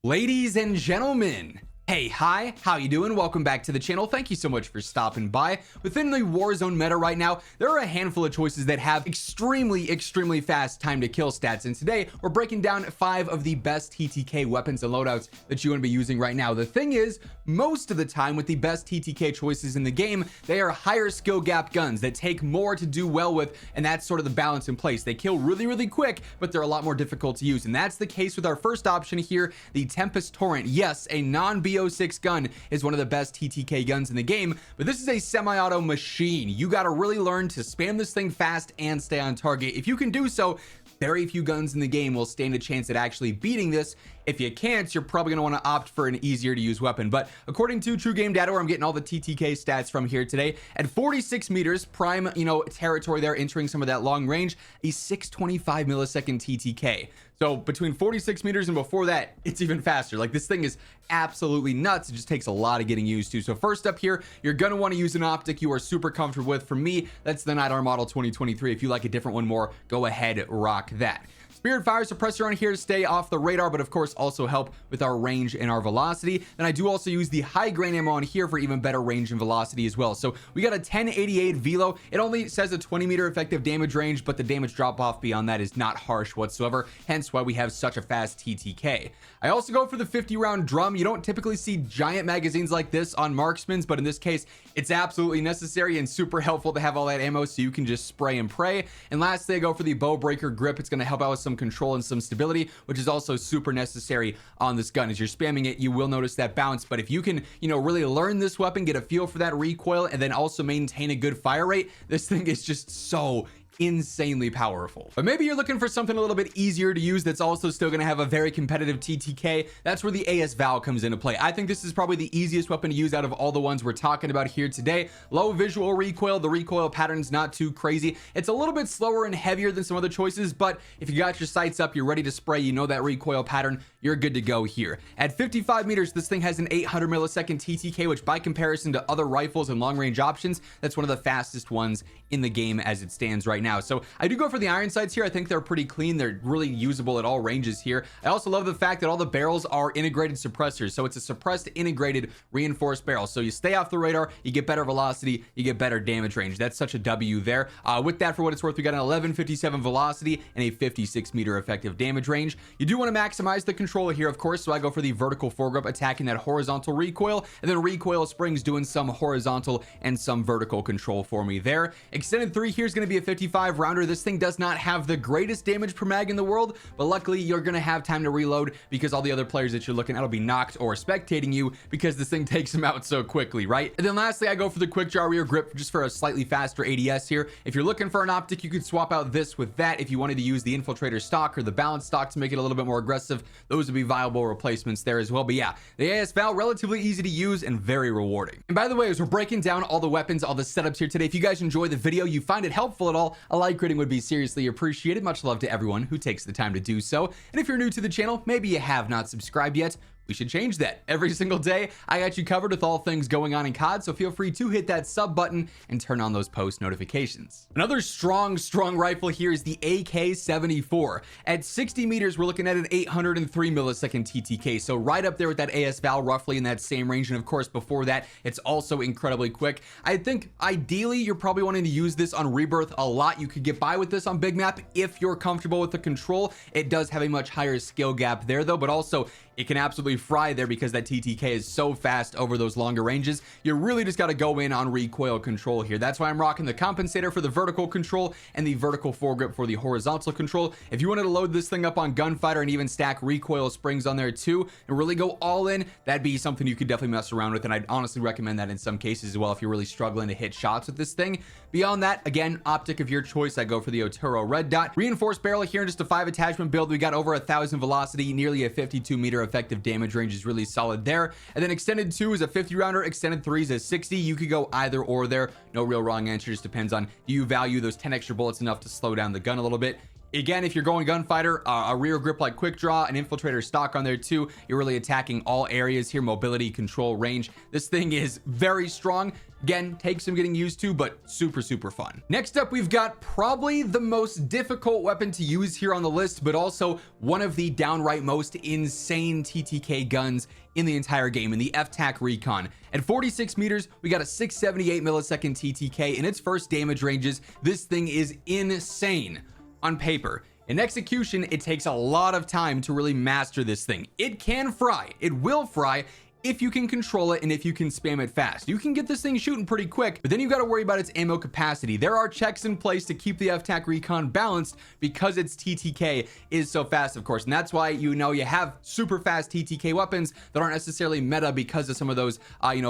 Ladies and gentlemen, hey, hi, how you doing? Welcome back to the channel. Thank you so much for stopping by. Within the Warzone meta right now, there are a handful of choices that have extremely fast time to kill stats. And today we're breaking down 5 of the best TTK weapons and loadouts that you want to be using right now. The thing is, most of the time with the best TTK choices in the game, they are higher skill gap guns that take more to do well with, and that's sort of the balance in place. They kill really quick, but they're a lot more difficult to use. And that's the case with our first option here, the Tempus Torrent. Yes, a non-BO6 gun is one of the best TTK guns in the game, but this is a semi-auto machine. You got to really learn to spam this thing fast and stay on target. If you can do so, very few guns in the game will stand a chance at actually beating this. If you can't, you're probably going to want to opt for an easier to use weapon. But according to True Game Data, where I'm getting all the TTK stats from here today, at 46 meters, prime, territory there, entering some of that long range, a 625 millisecond TTK. So between 46 meters and before that, it's even faster. Like, this thing is absolutely nuts. It just takes a lot of getting used to. So first up here, you're going to want to use an optic you are super comfortable with. For me, that's the Night Armor Model 2023. If you like a different one more, go ahead, rock that. Spirit Fire Suppressor on here to stay off the radar, but of course also help with our range and our velocity. Then I do also use the high grain ammo on here for even better range and velocity as well. So we got a 1088 velo. It only says a 20 meter effective damage range, but the damage drop off beyond that is not harsh whatsoever, hence why we have such a fast TTK. I also go for the 50 round drum. You don't typically see giant magazines like this on marksmans, but in this case it's absolutely necessary and super helpful to have all that ammo so you can just spray and pray. And lastly, I go for the bow breaker grip. It's going to help out with some control and some stability, which is also super necessary on this gun. As you're spamming it, you will notice that bounce, but if you can really learn this weapon, get a feel for that recoil, and then also maintain a good fire rate, this thing is just so insanely powerful. But maybe you're looking for something a little bit easier to use that's also still going to have a very competitive TTK. That's where the AS Val comes into play. I think this is probably the easiest weapon to use out of all the ones we're talking about here today. Low visual recoil. The recoil pattern's not too crazy. It's a little bit slower and heavier than some other choices, but if you got your sights up, you're ready to spray, you know that recoil pattern, you're good to go here. At 55 meters, this thing has an 800 millisecond TTK, which by comparison to other rifles and long range options, that's one of the fastest ones in the game as it stands right now. So I do go for the iron sights here. I think they're pretty clean. They're really usable at all ranges here. I also love the fact that all the barrels are integrated suppressors. So it's a suppressed integrated reinforced barrel. So you stay off the radar, you get better velocity, you get better damage range. That's such a W there. With that, for what it's worth, we got an 1157 velocity and a 56 meter effective damage range. You do want to maximize the controller here, of course. So I go for the vertical foregrip, attacking that horizontal recoil, and then recoil springs doing some horizontal and some vertical control for me there. Extended 3 here is going to be a 55 rounder. This thing does not have the greatest damage per mag in the world, but luckily you're going to have time to reload because all the other players that you're looking at will be knocked or spectating you because this thing takes them out so quickly, right? And then lastly, I go for the quick draw rear grip just for a slightly faster ADS here. If you're looking for an optic, you could swap out this with that. If you wanted to use the infiltrator stock or the balance stock to make it a little bit more aggressive, those would be viable replacements there as well. But yeah, the AS Val, relatively easy to use and very rewarding. And by the way, as we're breaking down all the weapons, all the setups here today, if you guys enjoy the video, you find it helpful at all, a like rating would be seriously appreciated. Much love to everyone who takes the time to do so. And if you're new to the channel, maybe you have not subscribed yet, we should change that. Every single day, I got you covered with all things going on in COD, so feel free to hit that sub button and turn on those post notifications. Another strong rifle here is the AK-74. At 60 meters, we're looking at an 803 millisecond TTK, so right up there with that AS Val, roughly in that same range, and of course, before that, it's also incredibly quick. I think, ideally, you're probably wanting to use this on Rebirth a lot. You could get by with this on Big Map if you're comfortable with the control. It does have a much higher skill gap there, though, but also, it can absolutely fry there because that TTK is so fast over those longer ranges. You really just got to go in on recoil control here. That's why I'm rocking the compensator for the vertical control and the vertical foregrip for the horizontal control. If you wanted to load this thing up on gunfighter and even stack recoil springs on there too and really go all in, that'd be something you could definitely mess around with, and I'd honestly recommend that in some cases as well if you're really struggling to hit shots with this thing. Beyond that, again, optic of your choice, I go for the Otero red dot. Reinforced barrel here in just a 5 attachment build. We got over 1,000 velocity, nearly a 52 meter effective damage range is really solid there. And then extended 2 is a 50 rounder, extended 3 is a 60. You could go either or there. No real wrong answer, just depends on, do you value those 10 extra bullets enough to slow down the gun a little bit? again, if you're going gunfighter, a rear grip like quick draw, an infiltrator stock on there too. You're really attacking all areas here, mobility, control, range. This thing is very strong. Again, takes some getting used to, but super, super fun. Next up, we've got probably the most difficult weapon to use here on the list, but also one of the downright most insane TTK guns in the entire game, in the FTAC Recon. At 46 meters, we got a 678 millisecond TTK. In its first damage ranges, this thing is insane on paper. In execution, it takes a lot of time to really master this thing. It can fry, it will fry, if you can control it and if you can spam it fast. You can get this thing shooting pretty quick, but then you got to worry about its ammo capacity. There are checks in place to keep the FTAC Recon balanced because its TTK is so fast, of course, and that's why you have super fast TTK weapons that aren't necessarily meta because of some of those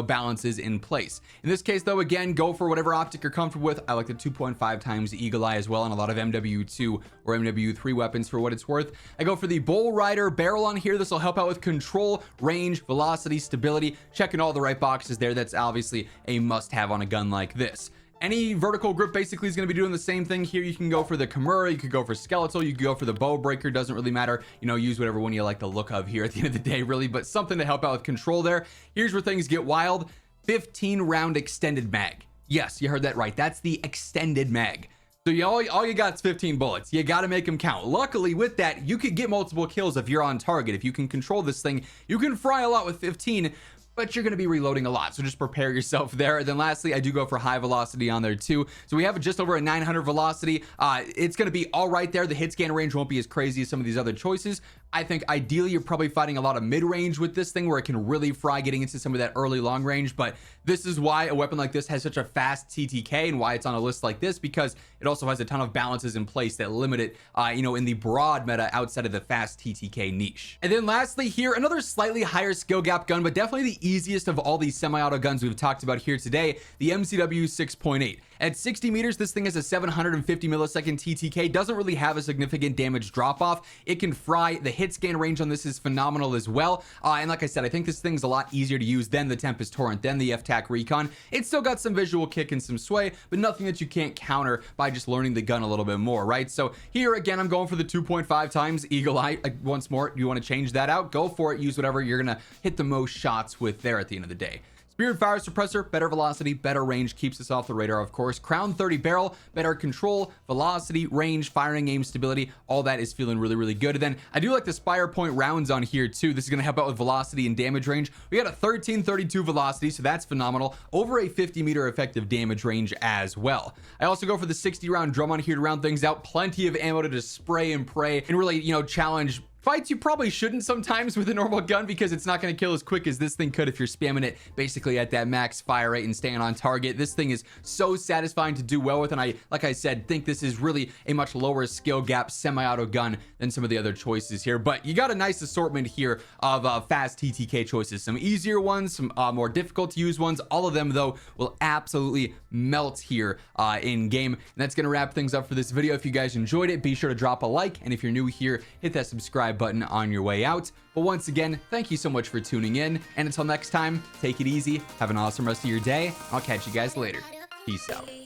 balances in place. In this case though, again, go for whatever optic you're comfortable with. I like the 2.5 times Eagle Eye as well, and a lot of MW2 or MW3 weapons for what it's worth. I go for the Bull Rider barrel on here. This will help out with control, range, velocity, stability, checking all the right boxes there. That's obviously a must-have on a gun like this. Any vertical grip basically is going to be doing the same thing here. You can go for the Kimura, you could go for skeletal, you could go for the bow breaker, doesn't really matter. Use whatever one you like the look of here at the end of the day, really, but something to help out with control there. Here's where things get wild. 15 round extended mag. Yes, you heard that right. That's the extended mag. So all you got is 15 bullets. You got to make them count. Luckily with that, you could get multiple kills if you're on target. If you can control this thing, you can fry a lot with 15, but you're going to be reloading a lot. So just prepare yourself there. And then lastly, I do go for high velocity on there too. So we have just over a 900 velocity. It's going to be all right there. The hit scan range won't be as crazy as some of these other choices. I think ideally you're probably fighting a lot of mid-range with this thing where it can really fry getting into some of that early long range, but this is why a weapon like this has such a fast TTK and why it's on a list like this, because it also has a ton of balances in place that limit it in the broad meta outside of the fast TTK niche. And then lastly here, another slightly higher skill gap gun, but definitely the easiest of all these semi-auto guns we've talked about here today, the MCW 6.8. At 60 meters, this thing has a 750 millisecond TTK, doesn't really have a significant damage drop off. It can fry. The hit scan range on this is phenomenal as well. And like I said, I think this thing's a lot easier to use than the Tempus Torrent, than the FTAC Recon. It's still got some visual kick and some sway, but nothing that you can't counter by just learning the gun a little bit more, right? So here again, I'm going for the 2.5 times Eagle Eye. Once more, you want to change that out, go for it. Use whatever you're gonna hit the most shots with there at the end of the day. Speared fire suppressor, better velocity, better range, keeps us off the radar, of course. Crown 30 barrel, better control, velocity, range, firing aim stability, all that is feeling really, really good. And then I do like the Spire Point rounds on here too. This is going to help out with velocity and damage range. We got a 1332 velocity, so that's phenomenal. Over a 50 meter effective damage range as well. I also go for the 60 round drum on here to round things out. Plenty of ammo to just spray and pray and really, challenge fights you probably shouldn't sometimes with a normal gun, because it's not going to kill as quick as this thing could if you're spamming it basically at that max fire rate and staying on target. This thing is so satisfying to do well with, and like I said, think this is really a much lower skill gap semi-auto gun than some of the other choices here. But you got a nice assortment here of fast TTK choices, some easier ones, some more difficult to use ones. All of them though will absolutely melt here in game. And that's going to wrap things up for this video. If you guys enjoyed it, be sure to drop a like, and if you're new here, hit that subscribe button on your way out. But once again, thank you so much for tuning in, and until next time, take it easy, have an awesome rest of your day. I'll catch you guys later. Peace out.